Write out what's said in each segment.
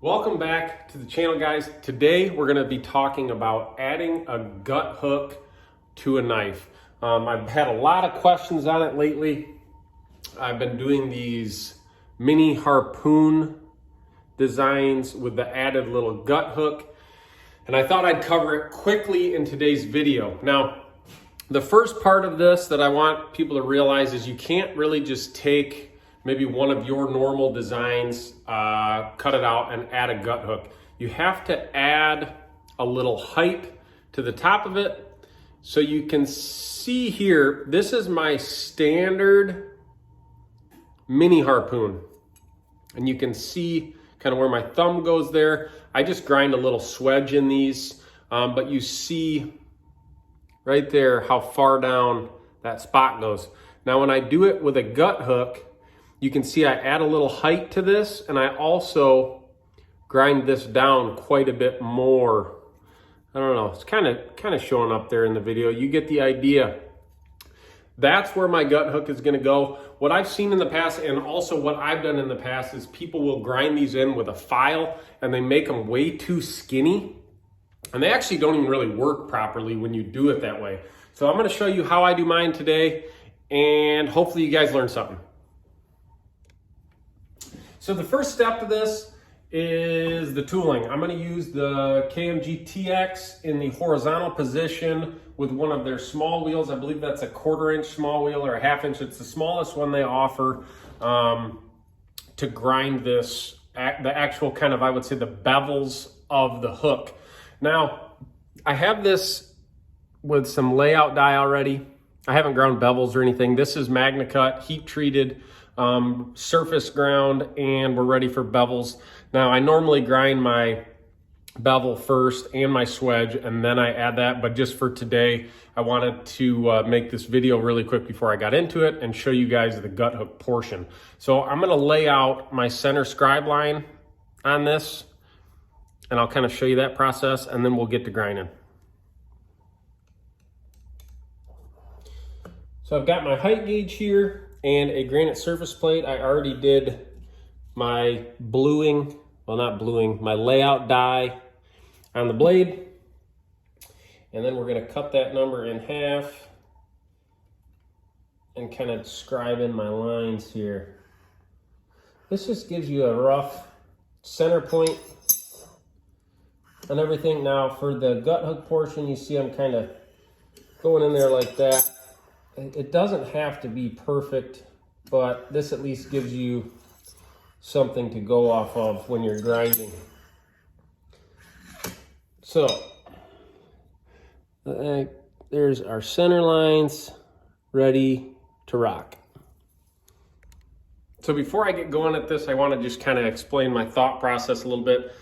Welcome back to the channel, guys. Today we're going to be talking about adding a gut hook to a knife. I've had a lot of questions on it lately. I've been doing these mini harpoon designs with the added little gut hook, and I thought I'd cover it quickly in today's video. Now, the first part of this that I want people to realize is you can't really just take maybe one of your normal designs, cut it out and add a gut hook. You have to add a little height to the top of it. So you can see here, this is my standard mini harpoon. And you can see kind of where my thumb goes there. I just grind a little swedge in these, but you see right there how far down that spot goes. Now when I do it with a gut hook, you can see I add a little height to this, and I also grind this down quite a bit more. I don't know, it's kind of showing up there in the video. You get the idea. That's where my gut hook is gonna go. What I've seen in the past, and also what I've done in the past, is people will grind these in with a file and they make them way too skinny. And they actually don't even really work properly when you do it that way. So I'm gonna show you how I do mine today, and hopefully you guys learn something. So the first step to this is the tooling. I'm going to use the KMG TX in the horizontal position with one of their small wheels. I believe that's a 1/4 inch small wheel or a 1/2 inch. It's the smallest one they offer to grind this, the actual kind of, I would say, the bevels of the hook. Now, I have this with some layout die already. I haven't ground bevels or anything. This is Magna Cut, heat treated, surface ground, and we're ready for bevels. Now I normally grind my bevel first and my swedge, and then I add that, but just for today I wanted to make this video really quick before I got into it and show you guys the gut hook portion. So I'm going to lay out my center scribe line on this, and I'll kind of show you that process, and then we'll get to grinding. So I've got my height gauge here and a granite surface plate. I already did my bluing, well not bluing, my layout die on the blade. And then we're gonna cut that number in half and kind of scribe in my lines here. This just gives you a rough center point and everything. Now for the gut hook portion, you see I'm kind of going in there like that. It doesn't have to be perfect, but this at least gives you something to go off of when you're grinding. So, there's our center lines ready to rock. So before I get going at this, I want to just kind of explain my thought process a little bit.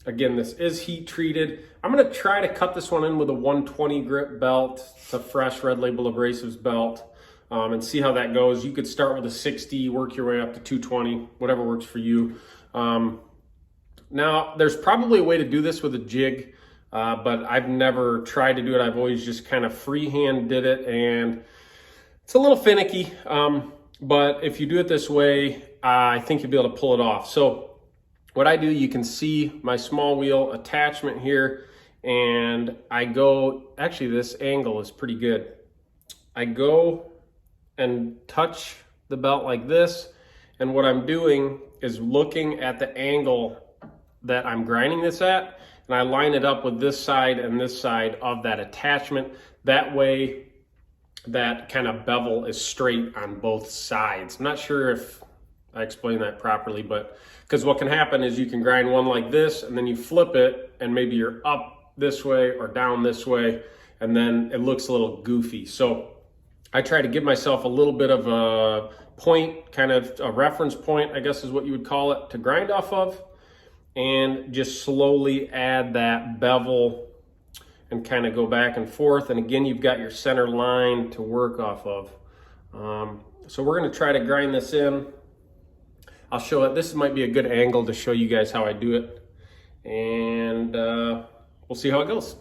Again, this is heat treated. I'm gonna try to cut this one in with a 120 grip belt. It's a fresh Red Label Abrasives belt, and see how that goes. You could start with a 60, work your way up to 220, whatever works for you. Now, there's probably a way to do this with a jig, but I've never tried to do it. I've always just kind of freehand did it, and it's a little finicky, but if you do it this way, I think you'll be able to pull it off. So what I do, you can see my small wheel attachment here, and I go, actually this angle is pretty good. I go and touch the belt like this, and what I'm doing is looking at the angle that I'm grinding this at, and I line it up with this side and this side of that attachment. That way that kind of bevel is straight on both sides. I'm not sure if I explained that properly, but because what can happen is you can grind one like this and then you flip it and maybe you're up this way or down this way, and then it looks a little goofy. So I try to give myself a little bit of a point, kind of a reference point, I guess is what you would call it, to grind off of, and just slowly add that bevel and kind of go back and forth. And again, you've got your center line to work off of. So we're going to try to grind this in. I'll show it. This might be a good angle to show you guys how I do it, and we'll see how it goes.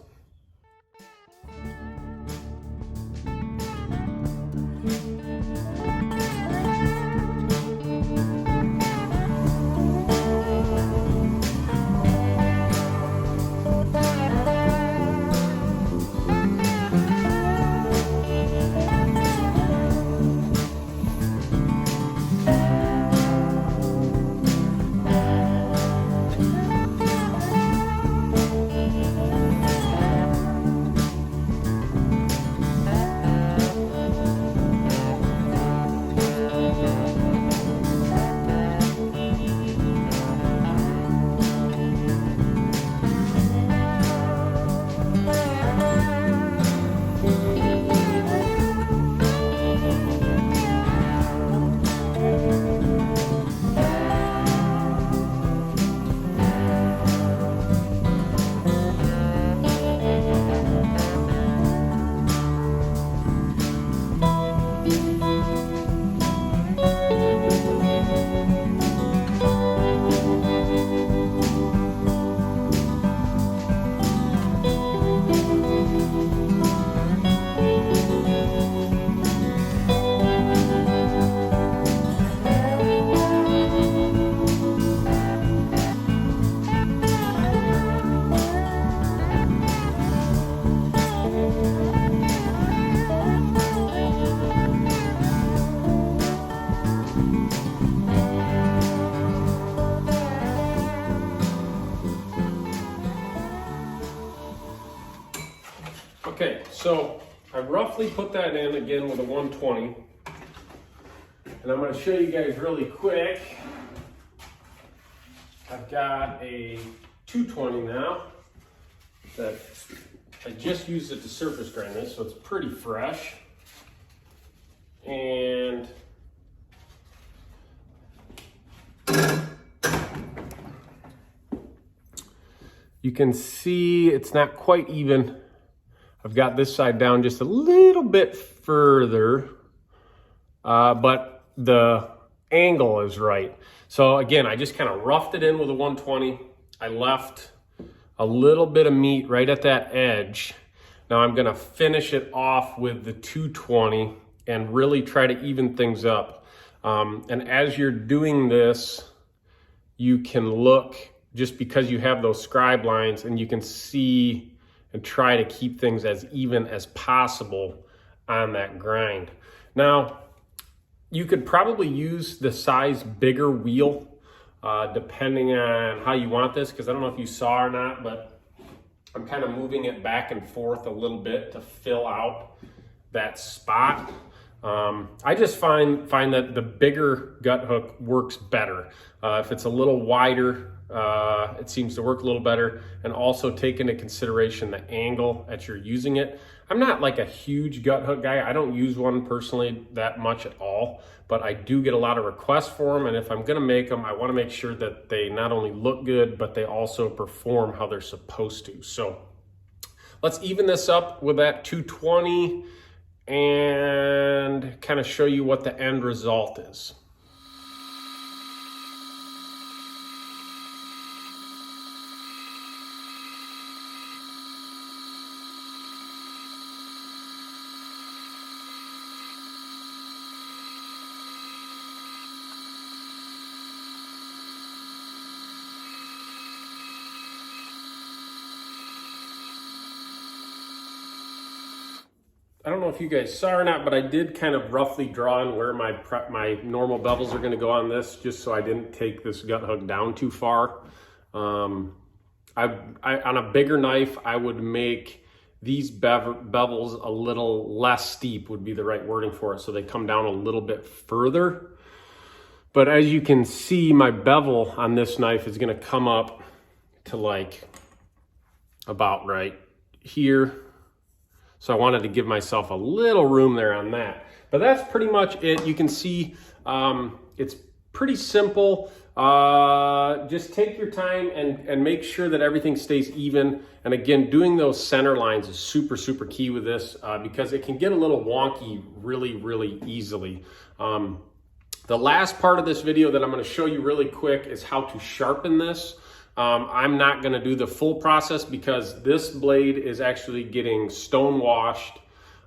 Okay, so I roughly put that in again with a 120. And I'm going to show you guys really quick. I've got a 220 now that I just used it to surface grind this, so it's pretty fresh. And you can see it's not quite even. I've got this side down just a little bit further, but the angle is right. So again, I just kind of roughed it in with a 120. I left a little bit of meat right at that edge. Now I'm gonna finish it off with the 220 and really try to even things up. And as you're doing this, you can look, just because you have those scribe lines, and you can see and try to keep things as even as possible on that grind. Now, you could probably use the size bigger wheel, depending on how you want this, because I don't know if you saw or not, but I'm kind of moving it back and forth a little bit to fill out that spot. I just find that the bigger gut hook works better. If it's a little wider, it seems to work a little better, and also take into consideration the angle that you're using it. I'm not like a huge gut hook guy. I don't use one personally that much at all, but I do get a lot of requests for them, and if I'm gonna make them, I wanna make sure that they not only look good, but they also perform how they're supposed to. So let's even this up with that 220 and kind of show you what the end result is. I don't know if you guys saw or not, but I did kind of roughly draw in where my normal bevels are gonna go on this, just so I didn't take this gut hook down too far. On a bigger knife, I would make these bevels a little less steep, would be the right wording for it, so they come down a little bit further. But as you can see, my bevel on this knife is gonna come up to like about right here. So I wanted to give myself a little room there on that. But that's pretty much it. You can see it's pretty simple. Just take your time and make sure that everything stays even. And again, doing those center lines is super, super key with this because it can get a little wonky really, really easily. The last part of this video that I'm going to show you really quick is how to sharpen this. I'm not going to do the full process because this blade is actually getting stone washed.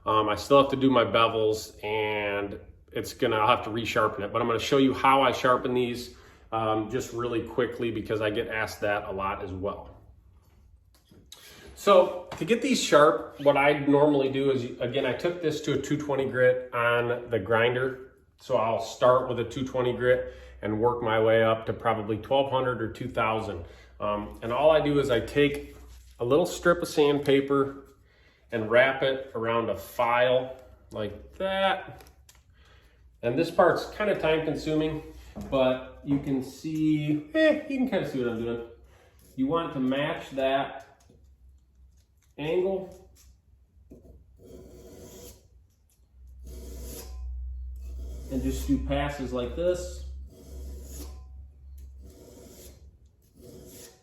I still have to do my bevels, and I'll have to resharpen it, but I'm going to show you how I sharpen these just really quickly because I get asked that a lot as well. So to get these sharp, what I normally do is, again, I took this to a 220 grit on the grinder. So I'll start with a 220 grit and work my way up to probably 1200 or 2000. And all I do is I take a little strip of sandpaper and wrap it around a file like that. And this part's kind of time consuming, but you can see, you can kind of see what I'm doing. You want to match that angle. And just do passes like this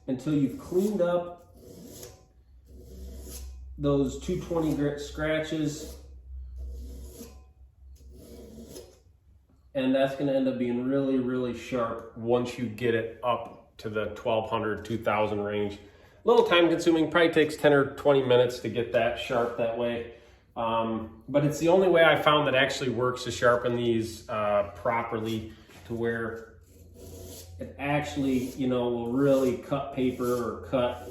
until you've cleaned up those 220 grit scratches. And that's going to end up being really, really sharp once you get it up to the 1200, 2000 range. A little time consuming, probably takes 10 or 20 minutes to get that sharp that way. But it's the only way I found that actually works to sharpen these properly, to where it actually, you know, will really cut paper or cut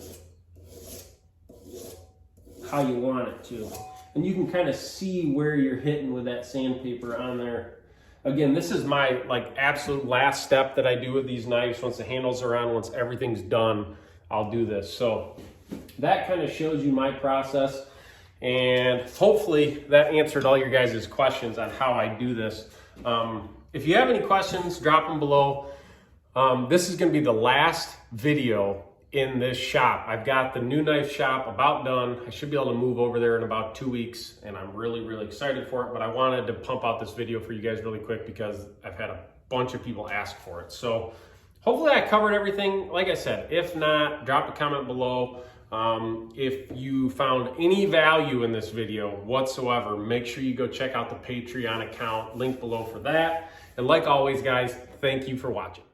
how you want it to. And you can kind of see where you're hitting with that sandpaper on there. Again, this is my absolute last step that I do with these knives. Once the handles are on, once everything's done, I'll do this. So that kind of shows you my process. And hopefully that answered all your guys' questions on how I do this. If you have any questions, drop them below. This is going to be the last video in this shop. I've got the new knife shop about done. I should be able to move over there in about 2 weeks, and I'm really excited for it, but I wanted to pump out this video for you guys really quick because I've had a bunch of people ask for it. So hopefully I covered everything. Like I said, if not, drop a comment below. If you found any value in this video whatsoever, make sure you go check out the Patreon account, link below for that. And like always, guys, thank you for watching.